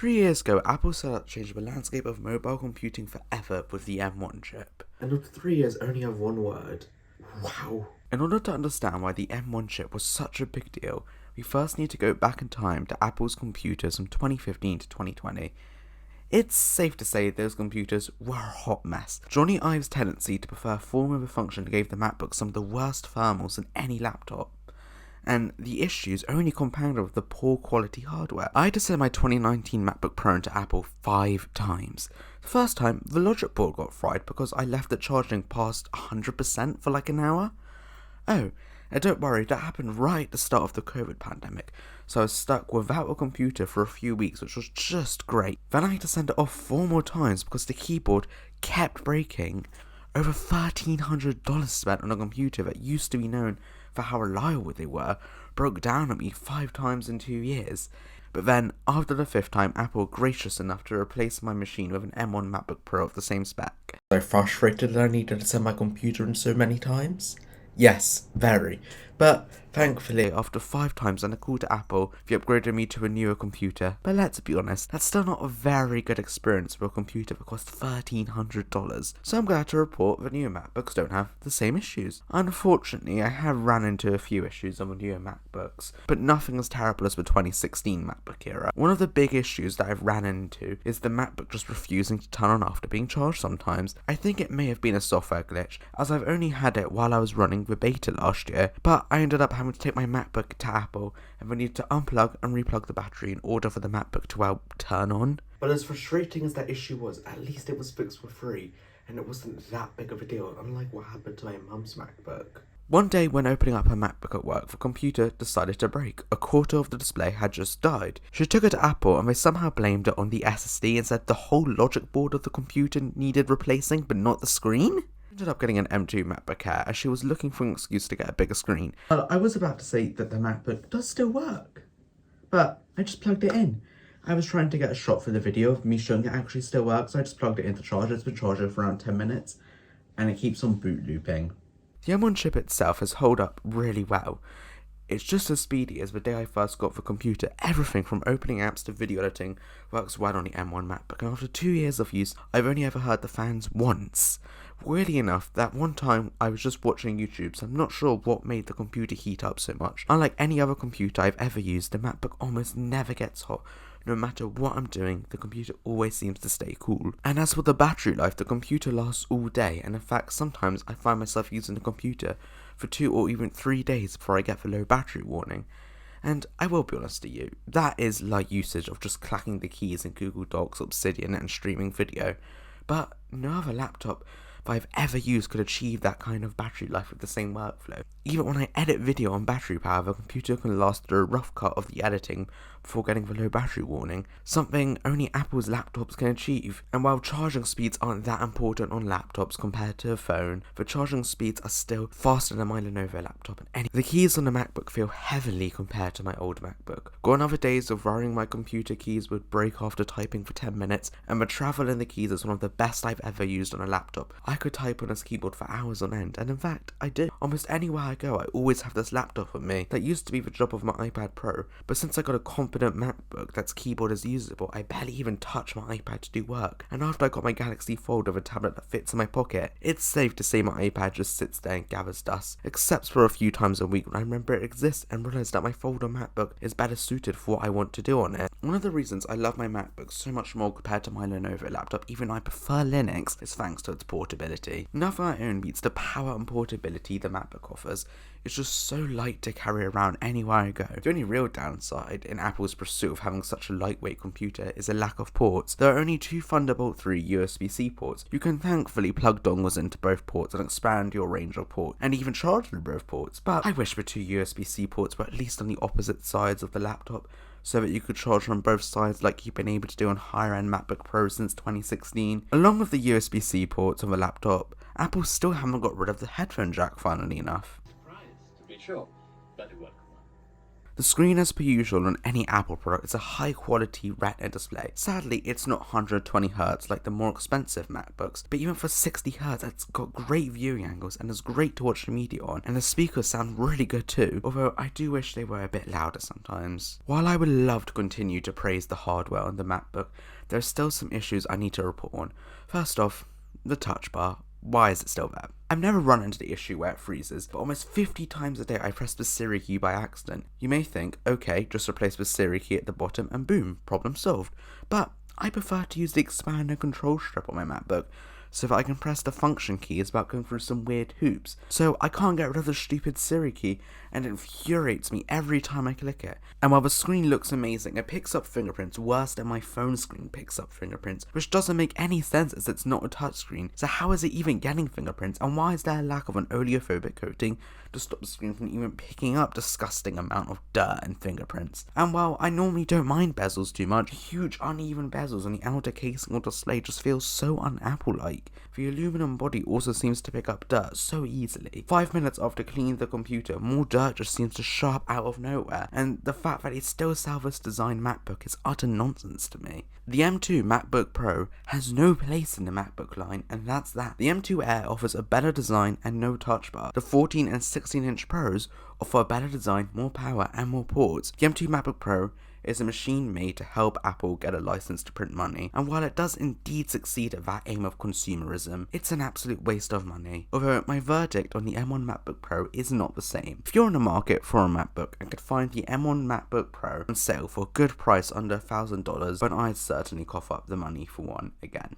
3 years ago, Apple set out to change the landscape of mobile computing forever with the M1 chip. And after 3 years, only have one word. Wow. In order to understand why the M1 chip was such a big deal, we first need to go back in time to Apple's computers from 2015 to 2020. It's safe to say those computers were a hot mess. Johnny Ive's tendency to prefer form over function gave the MacBook some of the worst thermals in any laptop. And the issues only compounded with the poor quality hardware. I had to send my 2019 MacBook Pro into Apple 5 times. The first time, the logic board got fried because I left it charging past 100% for like an hour. Oh, and don't worry, that happened right at the start of the COVID pandemic, so I was stuck without a computer for a few weeks, which was just great. Then I had to send it off 4 more times because the keyboard kept breaking. Over $1,300 spent on a computer that used to be known for how reliable they were broke down on me 5 times in 2 years. But then, after the 5th time, Apple were gracious enough to replace my machine with an M1 MacBook Pro of the same spec. So frustrated that I needed to send my computer in so many times? Yes, very. But thankfully, after 5 times and a call to Apple, they upgraded me to a newer computer. But let's be honest, that's still not a very good experience for a computer that cost $1,300. So I'm glad to report that newer MacBooks don't have the same issues. Unfortunately, I have run into a few issues on the newer MacBooks, but nothing as terrible as the 2016 MacBook era. One of the big issues that I've ran into is the MacBook just refusing to turn on after being charged sometimes. I think it may have been a software glitch, as I've only had it while I was running the beta last year, but I ended up having to take my MacBook to Apple and we needed to unplug and replug the battery in order for the MacBook to turn on. But as frustrating as that issue was, at least it was fixed for free, and it wasn't that big of a deal, unlike what happened to my mum's MacBook. One day when opening up her MacBook at work, the computer decided to break. A quarter of the display had just died. She took it to Apple and they somehow blamed it on the SSD and said the whole logic board of the computer needed replacing but not the screen? Ended up getting an M2 MacBook Air as she was looking for an excuse to get a bigger screen. I was about to say that the MacBook does still work, but I just plugged it in. I was trying to get a shot for the video of me showing it actually still works, so I just plugged it into charger. It's been charging for around 10 minutes, and it keeps on boot looping. The M1 chip itself has held up really well. It's just as speedy as the day I first got the computer. Everything from opening apps to video editing works well on the M1 MacBook, and after 2 years of use, I've only ever heard the fans once. Weirdly enough, that one time I was just watching YouTube, so I'm not sure what made the computer heat up so much. Unlike any other computer I've ever used, the MacBook almost never gets hot. No matter what I'm doing, the computer always seems to stay cool. And as for the battery life, the computer lasts all day, and in fact sometimes I find myself using the computer for 2 or even 3 days before I get the low battery warning. And I will be honest to you, that is light usage of just clacking the keys in Google Docs, Obsidian and streaming video. But no other laptop that I've ever used could achieve that kind of battery life with the same workflow. Even when I edit video on battery power, the computer can last through a rough cut of the editing before getting the low battery warning, something only Apple's laptops can achieve. And while charging speeds aren't that important on laptops compared to a phone, the charging speeds are still faster than my Lenovo laptop. The keys on the MacBook feel heavily compared to my old MacBook. Gone are the days of worrying my computer keys would break after typing for 10 minutes, and the travel in the keys is one of the best I've ever used on a laptop. I could type on this keyboard for hours on end, and in fact, I do. Almost anywhere I go, I always have this laptop with me. That used to be the job of my iPad Pro, but since I got a competent MacBook that's keyboard is usable, I barely even touch my iPad to do work. And after I got my Galaxy Fold with a tablet that fits in my pocket, it's safe to say my iPad just sits there and gathers dust, except for a few times a week when I remember it exists and realise that my Fold on MacBook is better suited for what I want to do on it. One of the reasons I love my MacBook so much more compared to my Lenovo laptop, even though I prefer Linux, is thanks to its portability. Nothing I own beats the power and portability the MacBook offers. It's just so light to carry around anywhere I go. The only real downside in Apple's pursuit of having such a lightweight computer is a lack of ports. There are only 2 Thunderbolt 3 USB-C ports. You can thankfully plug dongles into both ports and expand your range of ports, and even charge through both ports, but I wish the 2 USB-C ports were at least on the opposite sides of the laptop, so that you could charge from both sides like you've been able to do on higher-end MacBook Pro since 2016. Along with the USB-C ports on the laptop, Apple still haven't got rid of the headphone jack, funnily enough. Surprised, to be sure, but it worked. The screen, as per usual on any Apple product, is a high quality Retina display. Sadly, it's not 120Hz like the more expensive MacBooks, but even for 60Hz, it's got great viewing angles and is great to watch the media on, and the speakers sound really good too, although I do wish they were a bit louder sometimes. While I would love to continue to praise the hardware on the MacBook, there are still some issues I need to report on. First off, the touch bar. Why is it still there? I've never run into the issue where it freezes, but almost 50 times a day I press the Siri key by accident. You may think, okay, just replace the Siri key at the bottom and boom, problem solved. But I prefer to use the expander control strip on my MacBook, so that I can press the function keys without going through some weird hoops. So I can't get rid of the stupid Siri key, and it infuriates me every time I click it. And while the screen looks amazing, it picks up fingerprints worse than my phone screen picks up fingerprints, which doesn't make any sense as it's not a touchscreen. So how is it even getting fingerprints, and why is there a lack of an oleophobic coating to stop the screen from even picking up disgusting amount of dirt and fingerprints? And while I normally don't mind bezels too much, huge uneven bezels on the outer casing or display just feels so un-Apple-like. The aluminum body also seems to pick up dirt so easily. 5 minutes after cleaning the computer, more dirt just seems to show up out of nowhere, and the fact that it's still a salvage design MacBook is utter nonsense to me. The M2 MacBook Pro has no place in the MacBook line, and that's that. The M2 Air offers a better design and no touch bar. The 14 and 16-inch Pros offer a better design, more power, and more ports. The M2 MacBook Pro is a machine made to help Apple get a license to print money, and while it does indeed succeed at that aim of consumerism, it's an absolute waste of money. Although my verdict on the M1 MacBook Pro is not the same. If you're in the market for a MacBook and could find the M1 MacBook Pro on sale for a good price under $1,000, then I'd certainly cough up the money for one again.